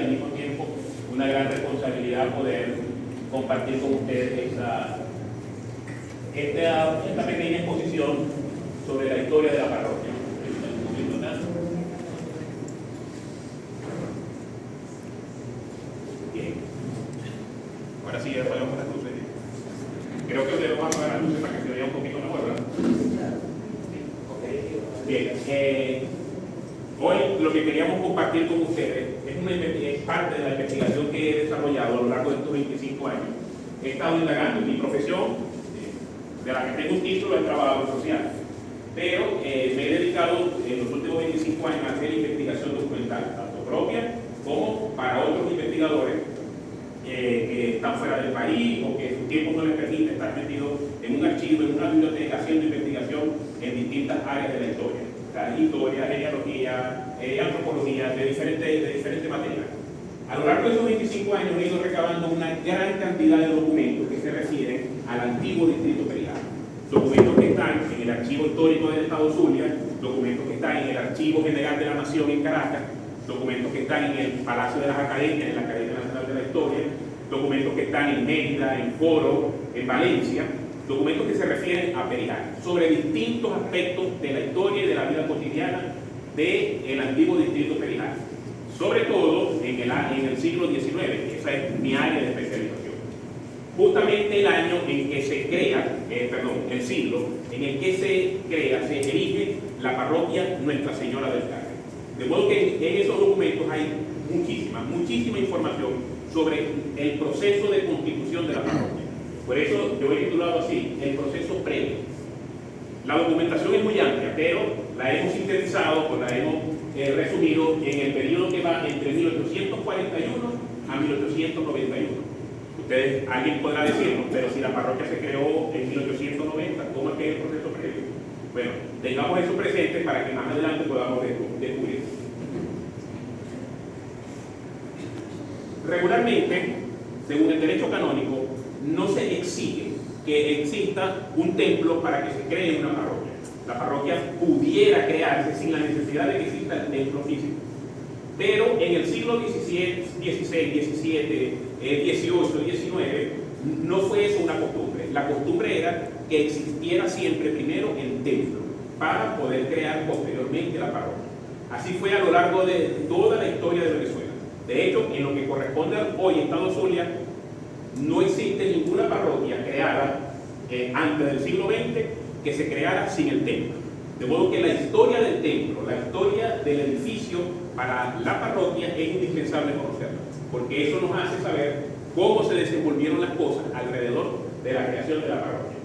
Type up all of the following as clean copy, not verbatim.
al mismo tiempo una gran responsabilidad poder compartir con ustedes esta pequeña exposición sobre la historia de la parroquia. Bien. Ahora sí, ya apagamos las luces. Creo que debemos apagar las luces para que se vea un poquito mejor, ¿verdad? Bien. Hoy lo que queríamos compartir con ustedes es parte de la investigación que he desarrollado a lo largo de estos 25 años. He estado indagando en mi profesión, de la que tengo un título en trabajo social, pero me he dedicado en los últimos 25 años a hacer investigación documental, tanto propia como para otros investigadores que están fuera del país o que su tiempo no les permite estar metidos en un archivo, en una biblioteca, haciendo investigación en distintas áreas de la historia. Historia, genealogía, antropología, de diferentes materias. A lo largo de esos 25 años he ido recabando una gran cantidad de documentos que se refieren al antiguo distrito Perijá. Documentos que están en el Archivo Histórico del Estado Zulia, documentos que están en el Archivo General de la Nación en Caracas, documentos que están en el Palacio de las Academias, en la Academia Nacional de la Historia, documentos que están en Mérida, en Foro, en Valencia, documentos que se refieren a Perijá, sobre distintos aspectos de la historia y de la vida cotidiana del antiguo distrito Perijá, sobre todo en el siglo XIX, que esa es mi área de especialización. Justamente el año en que se crea, el siglo en el que se erige la parroquia Nuestra Señora del Carmen. De modo que en esos documentos hay muchísima información sobre el proceso de constitución de la parroquia. Por eso yo he titulado así, el proceso previo. La documentación es muy amplia, pero la hemos sintetizado, la hemos resumido en el periodo que va entre 1841 a 1891. Alguien podrá decirnos, pero si la parroquia se creó en 1890, ¿cómo es que es el proceso previo? Bueno, tengamos eso presente para que más adelante podamos descubrir. Regularmente, según el derecho canónico, no se exige que exista un templo para que se cree una parroquia. La parroquia pudiera crearse sin la necesidad de que exista el templo físico. Pero en el siglo XVI, XVII, XVIII, XIX, no fue eso una costumbre. La costumbre era que existiera siempre primero el templo para poder crear posteriormente la parroquia. Así fue a lo largo de toda la historia de Venezuela. De hecho, en lo que corresponde hoy a Estado Zulia, no existe ninguna parroquia creada antes del siglo XX que se creara sin el templo. De modo que la historia del templo, la historia del edificio para la parroquia es indispensable conocerla, porque eso nos hace saber cómo se desenvolvieron las cosas alrededor de la creación de la parroquia.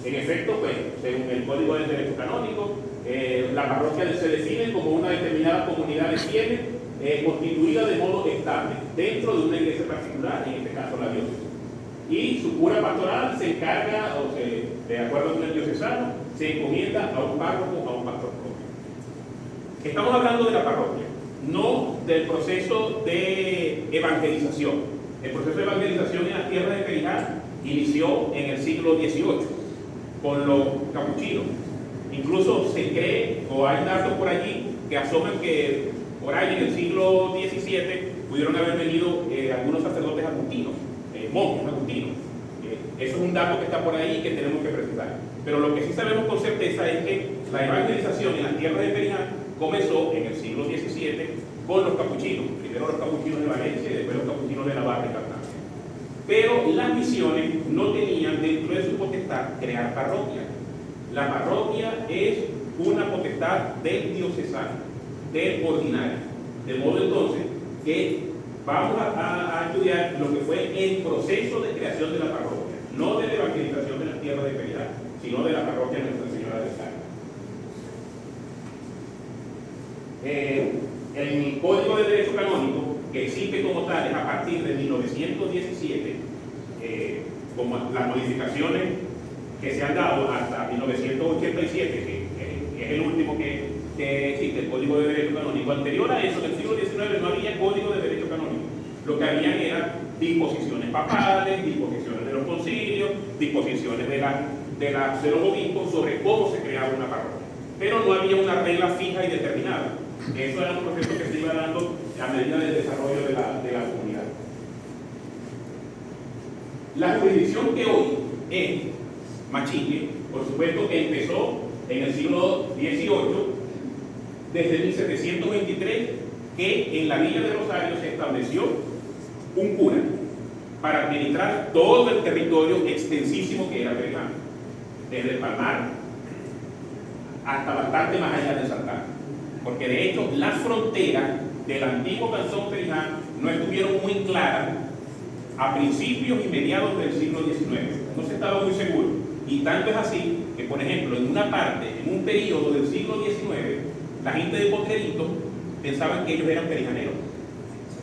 En efecto, pues, según el Código del Derecho Canónico, la parroquia se define como una determinada comunidad de fieles constituida de modo estable dentro de una iglesia particular, en este caso la diócesis. Y su cura pastoral se encarga, de acuerdo con el diocesano, se encomienda a un párroco, a un pastor propio. Estamos hablando de la parroquia, no del proceso de evangelización. El proceso de evangelización en las tierras de Perijá inició en el siglo XVIII con los capuchinos. Incluso se cree, o hay datos por allí que asoman que por ahí en el siglo XVII pudieron haber venido algunos sacerdotes agustinos, monjes agustinos. Eso es un dato que está por ahí y que tenemos que precisar. Pero lo que sí sabemos con certeza es que la evangelización en las tierras de Perijá comenzó en el siglo XVII con los capuchinos. Primero los capuchinos de Valencia y después los capuchinos de Navarra y Cartago. Pero las misiones no tenían dentro de su potestad crear parroquias. La parroquia es una potestad del diocesano, del ordinario. De modo entonces que vamos a estudiar lo que fue el proceso de creación de la parroquia, no de la evangelización de las tierras de Perijá, sino de la parroquia de Nuestra Señora del Carmen. El Código de Derecho Canónico, que existe como tal es a partir de 1917, como las modificaciones que se han dado hasta 1987, que es el último que existe, el Código de Derecho Canónico. Anterior a eso, en el siglo XIX, no había Código de Derecho Canónico. Lo que habían eran disposiciones papales, disposiciones de los concilios, disposiciones de los obispos sobre cómo se creaba una parroquia. Pero no había una regla fija y determinada. Eso era un proceso que se iba dando a medida del desarrollo de La jurisdicción que hoy es Machique, por supuesto que empezó en el siglo XVIII, desde 1723, que en la Villa de Rosario se estableció un cura para administrar todo el territorio extensísimo que era Perijá, desde el Palmar hasta bastante más allá de Santana, porque de hecho las fronteras del antiguo cantón Perijá no estuvieron muy claras a principios y mediados del siglo XIX, no se estaba muy seguro, y tanto es así que, por ejemplo, en una parte, en un periodo del siglo XIX, la gente de Potrerito pensaban que ellos eran perijaneros,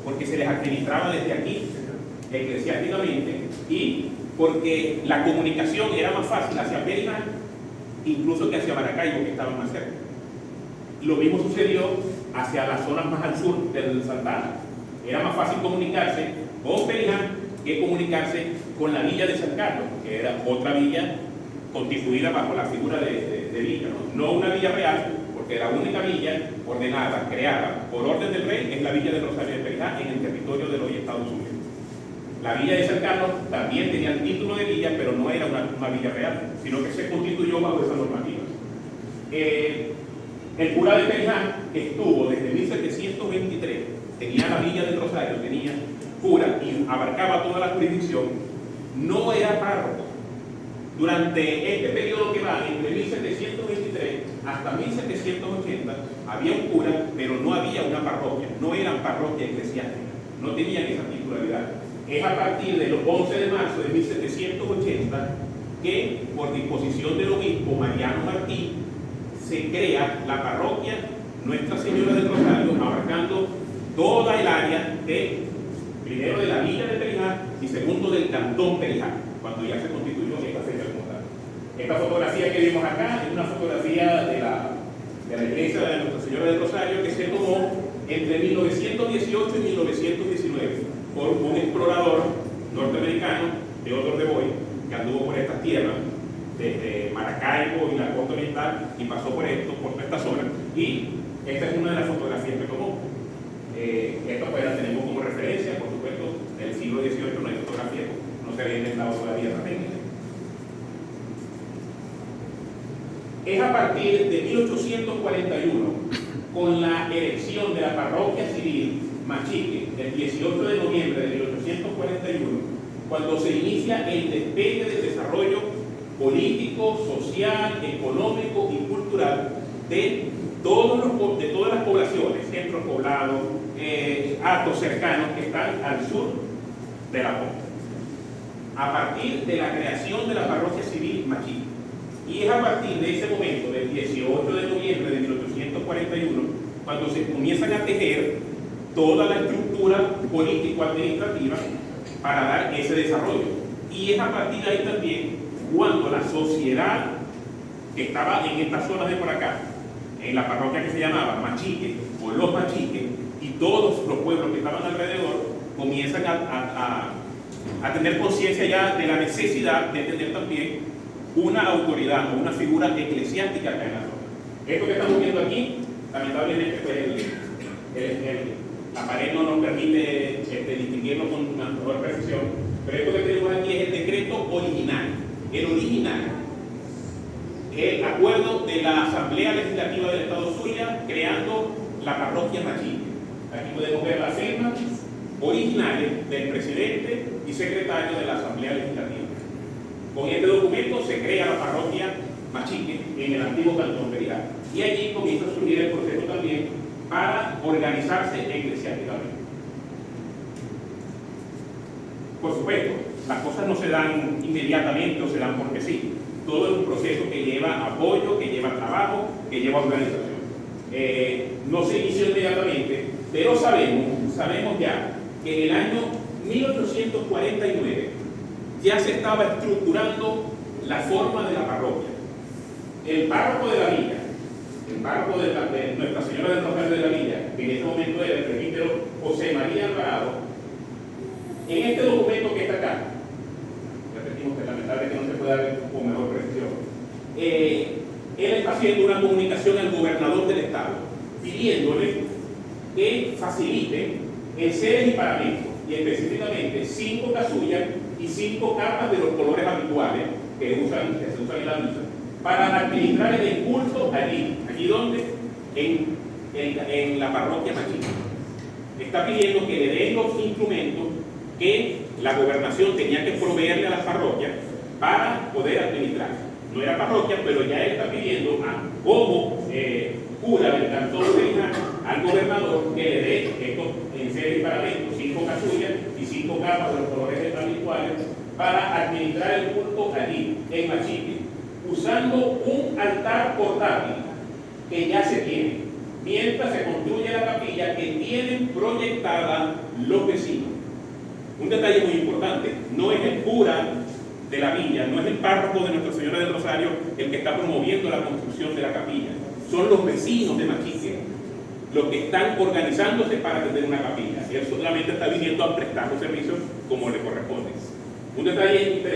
porque se les administraba desde aquí eclesiásticamente, y porque la comunicación era más fácil hacia Perijá incluso que hacia Maracaibo, que estaban más cerca. Lo mismo sucedió hacia las zonas más al sur del Santana. Era más fácil comunicarse con Perijá que comunicarse con la villa de San Carlos, que era otra villa constituida bajo la figura de villa, no una villa real, porque la única villa ordenada, creada por orden del rey, es la villa de Rosario de Perijá en el territorio de hoy Estados Unidos. La villa de San Carlos también tenía el título de villa, pero no era una villa real, sino que se constituyó bajo esa normativa. El cura de Perijá, que estuvo desde 1723, tenía la villa del Rosario, tenía cura y abarcaba toda la jurisdicción, no era párroco. Durante este periodo que va entre 1723 hasta 1780 había un cura, pero no había una parroquia, no eran parroquia eclesiástica, no tenían esa titularidad. Es a partir del 11 de marzo de 1780 que, por disposición del obispo Mariano Martí, se crea la parroquia Nuestra Señora del Rosario, abarcando toda el área primero de la villa de Perijá y segundo del cantón Perijá, cuando ya se constituyó esta fecha como tal. Esta fotografía que vimos acá es una fotografía de la iglesia de Nuestra Señora del Rosario que se tomó entre 1918 y 1919 por un explorador norteamericano, Theodore de Boy, que anduvo por estas tierras, desde Maracaibo y la costa oriental, y pasó por toda esta zona. Y esta es una de las fotografías que tomó. Esta pues la tenemos como referencia, por supuesto, del siglo XVIII, no hay fotografía, no se había inventado todavía esta técnica. Es a partir de 1841, con la erección de la parroquia civil Machique, el 18 de noviembre de 1841, cuando se inicia el despegue del desarrollo político, social, económico y cultural de todas las poblaciones, centros poblados, altos cercanos que están al sur de la costa, a partir de la creación de la parroquia civil Machique. Y es a partir de ese momento, del 18 de noviembre de 1841, cuando se comienzan a tejer toda la estructura político-administrativa para dar ese desarrollo. Y es a partir de ahí también cuando la sociedad que estaba en estas zonas de por acá, en la parroquia que se llamaba Machique o Los Machiques, y todos los pueblos que estaban alrededor comienzan a tener conciencia ya de la necesidad de tener también una autoridad o una figura eclesiástica acá en la zona. Esto que estamos viendo aquí, lamentablemente, pues la pared no nos permite distinguirlo con una mejor precisión, pero esto que tenemos aquí es el decreto original. El original, el acuerdo de la Asamblea Legislativa del Estado Zulia creando la parroquia Machique. Aquí podemos ver las firmas originales del presidente y secretario de la Asamblea Legislativa. Con este documento se crea la parroquia Machique en el antiguo cantón Perijá. Y allí comienza a surgir el proceso también para organizarse eclesiásticamente. Por supuesto, las cosas no se dan inmediatamente o se dan porque sí. Todo es un proceso que lleva apoyo, que lleva trabajo, que lleva organización. No se inició inmediatamente, pero sabemos ya que en el año 1849 ya se estaba estructurando la forma de la parroquia. El párroco de la villa, el párroco de Nuestra Señora del Rosario de la Villa, que en ese momento era el presbítero José María Alvarado, en este documento que está acá, repetimos que es lamentable que no se pueda ver con mejor precisión, él está haciendo una comunicación al gobernador del estado, pidiéndole que facilite enseres y paramentos, y específicamente 5 casullas y 5 capas de los colores habituales que se usan en la misa, para administrar el culto allí donde, en la parroquia Machito. Está pidiendo que le den los instrumentos que la gobernación tenía que proveerle a las parroquias para poder administrar. No era parroquia, pero ya él está pidiendo como cura del cantón de Linares al gobernador que le dé estos enseres y paramentos, 5 casullas y 5 capas de los colores habituales para administrar el culto allí, en Machito, usando un altar portátil que ya se tiene, mientras se construye la capilla que tienen proyectada los vecinos. Un detalle muy importante: no es el cura de la villa, no es el párroco de Nuestra Señora del Rosario el que está promoviendo la construcción de la capilla, son los vecinos de Machique los que están organizándose para tener una capilla. Él solamente está viniendo a prestar los servicios como le corresponde. Un detalle interesante.